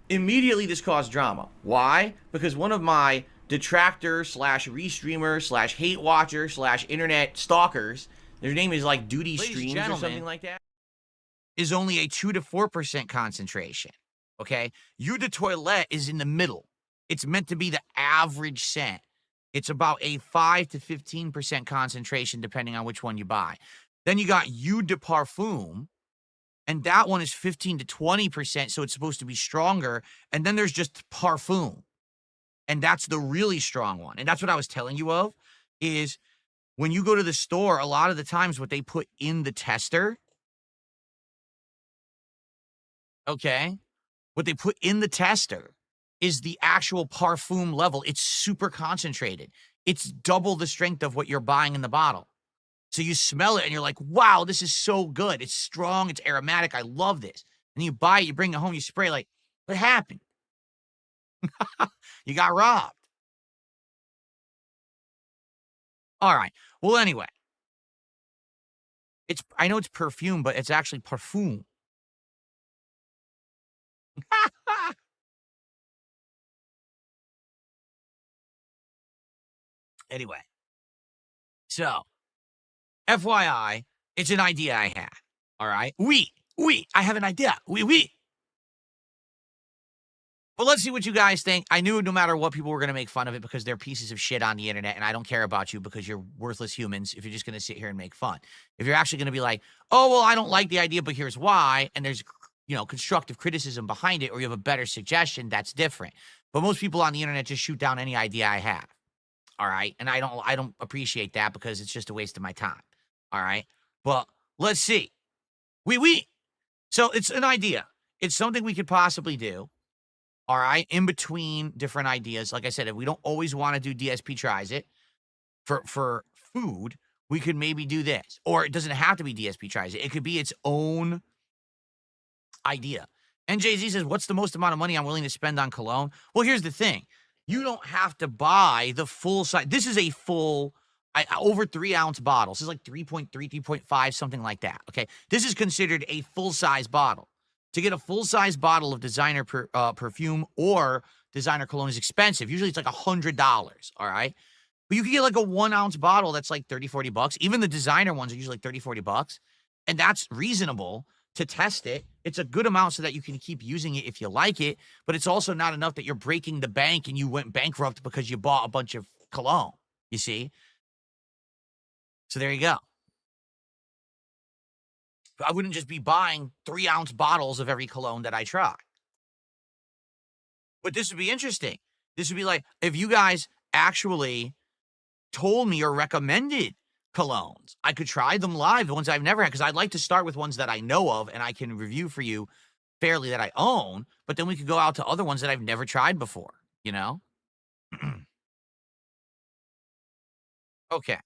Immediately, this caused drama. Why? Because one of my detractors slash restreamers slash hate watchers slash internet stalkers, their name is like Duty Streams or something like that, is only a 2 to 4% concentration. Okay? Eau de Toilette is in the middle. It's meant to be the average scent. It's about a 5 to 15% concentration, depending on which one you buy. Then you got Eau de Parfume, and that one is 15 to 20%, so it's supposed to be stronger. And then there's just Parfume, and that's the really strong one. And that's what I was telling you of, is when you go to the store, a lot of the times what they put in the tester, okay, what they put in the tester is the actual Parfume level. It's super concentrated. It's double the strength of what you're buying in the bottle. So you smell it and you're like, wow, this is so good. It's strong. It's aromatic. I love this. And you buy it, you bring it home, you spray, like, what happened? You got robbed. All right. Well, anyway, I know it's perfume, but it's actually parfum. Anyway, so FYI, it's an idea I had. All right. I have an idea. Well, let's see what you guys think. I knew no matter what, people were going to make fun of it because they're pieces of shit on the internet, and I don't care about you because you're worthless humans if you're just going to sit here and make fun. If you're actually going to be like, oh, well, I don't like the idea, but here's why, and there's, constructive criticism behind it, or you have a better suggestion, that's different. But most people on the internet just shoot down any idea I have. All right? And I don't appreciate that because it's just a waste of my time. All right? But let's see. So it's an idea. It's something we could possibly do. All right, in between different ideas. Like I said, if we don't always want to do DSP tries it for food, we could maybe do this. Or it doesn't have to be DSP tries it. It could be its own idea. And Jay-Z says, what's the most amount of money I'm willing to spend on cologne? Well, here's the thing. You don't have to buy the full size. This is a full, over 3-ounce bottle. This is like 3.3, 3.5, something like that, okay? This is considered a full-size bottle. To get a full-size bottle of designer perfume or designer cologne is expensive. Usually it's like $100, all right? But you can get like a 1-ounce bottle that's like 30, 40 bucks. Even the designer ones are usually like 30, 40 bucks. And that's reasonable to test it. It's a good amount so that you can keep using it if you like it. But it's also not enough that you're breaking the bank and you went bankrupt because you bought a bunch of cologne, you see? So there you go. I wouldn't just be buying 3-ounce bottles of every cologne that I try. But this would be interesting. This would be like, if you guys actually told me or recommended colognes, I could try them live, the ones I've never had, because I'd like to start with ones that I know of and I can review for you fairly that I own, but then we could go out to other ones that I've never tried before, Okay.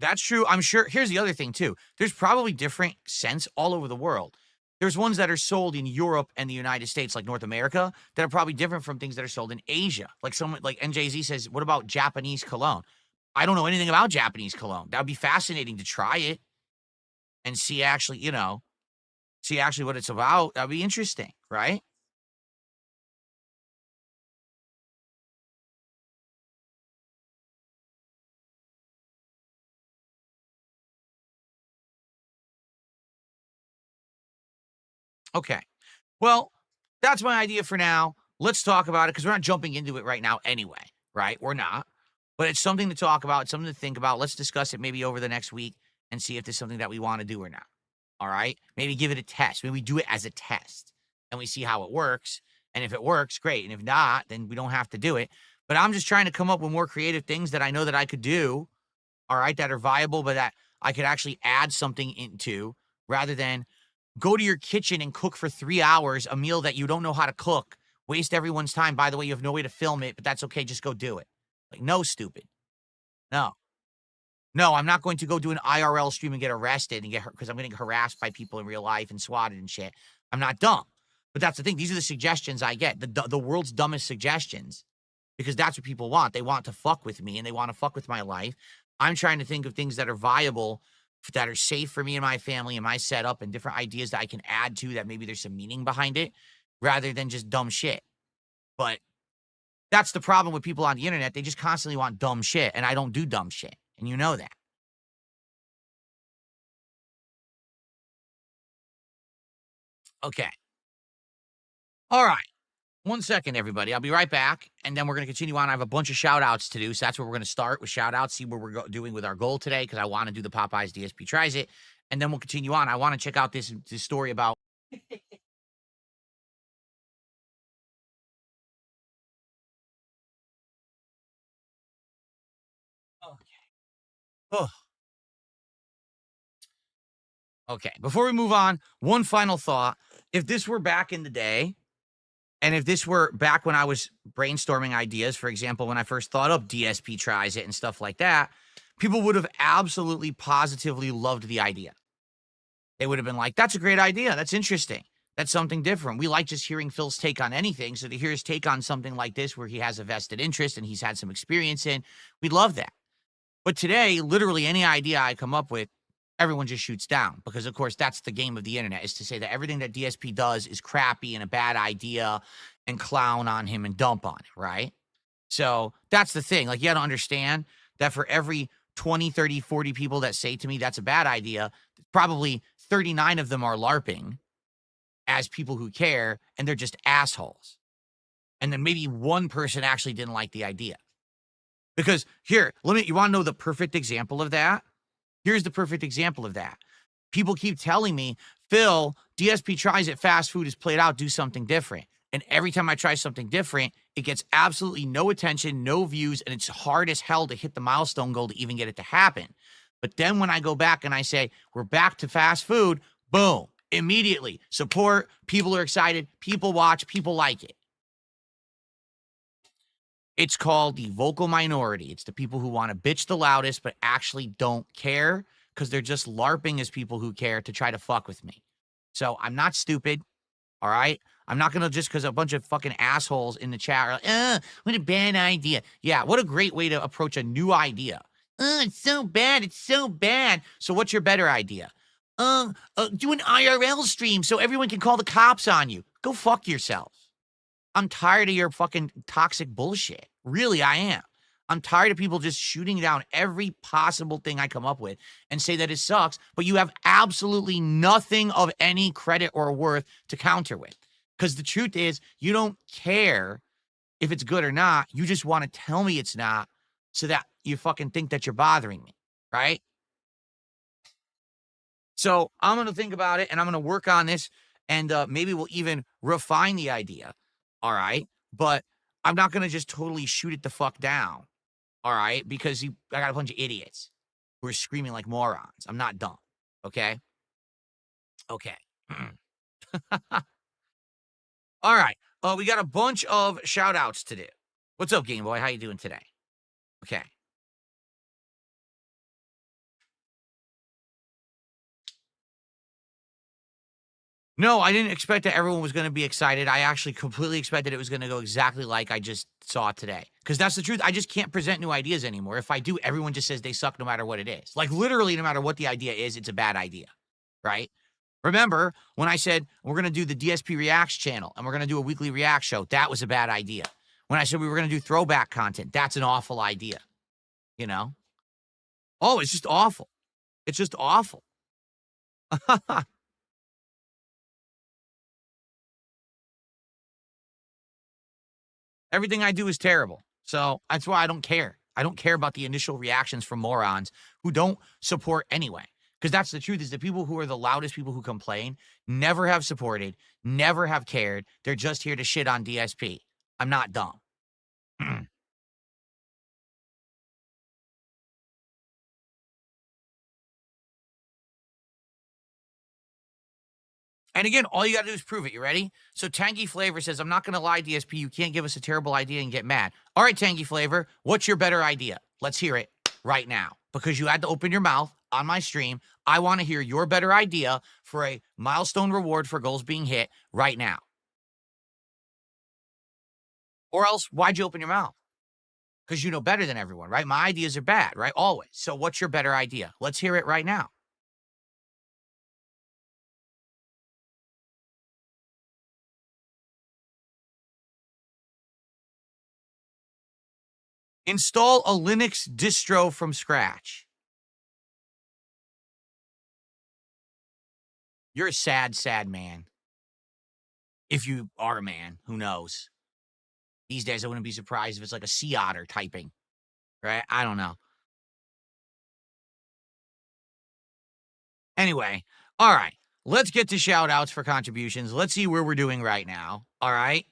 That's true. I'm sure. Here's the other thing, too. There's probably different scents all over the world. There's ones that are sold in Europe and the United States, like North America, that are probably different from things that are sold in Asia. Like someone like NJZ says, what about Japanese cologne? I don't know anything about Japanese cologne. That would be fascinating to try it and see actually, what it's about. That'd be interesting, right? Okay. Well, that's my idea for now. Let's talk about it because we're not jumping into it right now anyway, right? We're not. But it's something to talk about. It's something to think about. Let's discuss it maybe over the next week and see if there's something that we want to do or not. All right? Maybe give it a test. Maybe we do it as a test and we see how it works. And if it works, great. And if not, then we don't have to do it. But I'm just trying to come up with more creative things that I know that I could do, all right, that are viable, but that I could actually add something into rather than go to your kitchen and cook for 3 hours a meal that you don't know how to cook, waste everyone's time. By the way, you have no way to film it, but that's okay. Just go do it. Like, no, stupid. No. No, I'm not going to go do an IRL stream and get arrested and get hurt because I'm getting harassed by people in real life and swatted and shit. I'm not dumb. But that's the thing. These are the suggestions I get, the world's dumbest suggestions, because that's what people want. They want to fuck with me and they want to fuck with my life. I'm trying to think of things that are viable that are safe for me and my family and my setup and different ideas that I can add to that maybe there's some meaning behind it rather than just dumb shit. But that's the problem with people on the internet. They just constantly want dumb shit, and I don't do dumb shit. And you know that. Okay. All right. 1 second, everybody. I'll be right back. And then we're going to continue on. I have a bunch of shout outs to do. So that's where we're going to start with shout outs, see what we're doing with our goal today, because I want to do the Popeyes DSP tries it. And then we'll continue on. I want to check out this story about. Oh, okay. Before we move on, one final thought. If this were back in the day, and if this were back when I was brainstorming ideas, for example, when I first thought up DSP tries it and stuff like that, people would have absolutely positively loved the idea. They would have been like, that's a great idea. That's interesting. That's something different. We like just hearing Phil's take on anything. So to hear his take on something like this, where he has a vested interest and he's had some experience in, we love that. But today, literally any idea I come up with, everyone just shoots down because, of course, that's the game of the internet, is to say that everything that DSP does is crappy and a bad idea and clown on him and dump on it, right? So that's the thing. Like, you got to understand that for every 20, 30, 40 people that say to me that's a bad idea, probably 39 of them are LARPing as people who care, and they're just assholes. And then maybe one person actually didn't like the idea. Because here, you want to know the perfect example of that? Here's the perfect example of that. People keep telling me, Phil, DSP tries it, fast food is played out, do something different. And every time I try something different, it gets absolutely no attention, no views, and it's hard as hell to hit the milestone goal to even get it to happen. But then when I go back and I say, we're back to fast food, boom, immediately support, people are excited, people watch, people like it. It's called the vocal minority. It's the people who want to bitch the loudest, but actually don't care because they're just LARPing as people who care to try to fuck with me. So I'm not stupid. All right. I'm not going to just because a bunch of fucking assholes in the chat are like, what a bad idea. Yeah. What a great way to approach a new idea. It's so bad. It's so bad. So what's your better idea? Do an IRL stream so everyone can call the cops on you. Go fuck yourself. I'm tired of your fucking toxic bullshit. Really, I am. I'm tired of people just shooting down every possible thing I come up with and say that it sucks, but you have absolutely nothing of any credit or worth to counter with. Because the truth is, you don't care if it's good or not. You just want to tell me it's not so that you fucking think that you're bothering me, right? So I'm going to think about it and I'm going to work on this and maybe we'll even refine the idea. All right. But I'm not going to just totally shoot it the fuck down. All right. Because I got a bunch of idiots who are screaming like morons. I'm not dumb. Okay. Okay. All right. We got a bunch of shout outs to do. What's up, Game Boy? How you doing today? Okay. No, I didn't expect that everyone was going to be excited. I actually completely expected it was going to go exactly like I just saw today. Because that's the truth. I just can't present new ideas anymore. If I do, everyone just says they suck no matter what it is. Like literally, no matter what the idea is, it's a bad idea. Right? Remember when I said we're going to do the DSP Reacts channel and we're going to do a weekly React show? That was a bad idea. When I said we were going to do throwback content, that's an awful idea. You know? Oh, it's just awful. It's just awful. Everything I do is terrible. So that's why I don't care. I don't care about the initial reactions from morons who don't support anyway. Because that's the truth, is the people who are the loudest people who complain never have supported, never have cared. They're just here to shit on DSP. I'm not dumb. And again, all you got to do is prove it. You ready? So Tangy Flavor says, I'm not going to lie, DSP. You can't give us a terrible idea and get mad. All right, Tangy Flavor, what's your better idea? Let's hear it right now. Because you had to open your mouth on my stream. I want to hear your better idea for a milestone reward for goals being hit right now. Or else, why'd you open your mouth? Because you know better than everyone, right? My ideas are bad, right? Always. So what's your better idea? Let's hear it right now. Install a Linux distro from scratch. You're a sad, sad man. If you are a man, who knows? These days, I wouldn't be surprised if it's like a sea otter typing, right? I don't know. Anyway, all right. Let's get to shout outs for contributions. Let's see where we're doing right now. All right.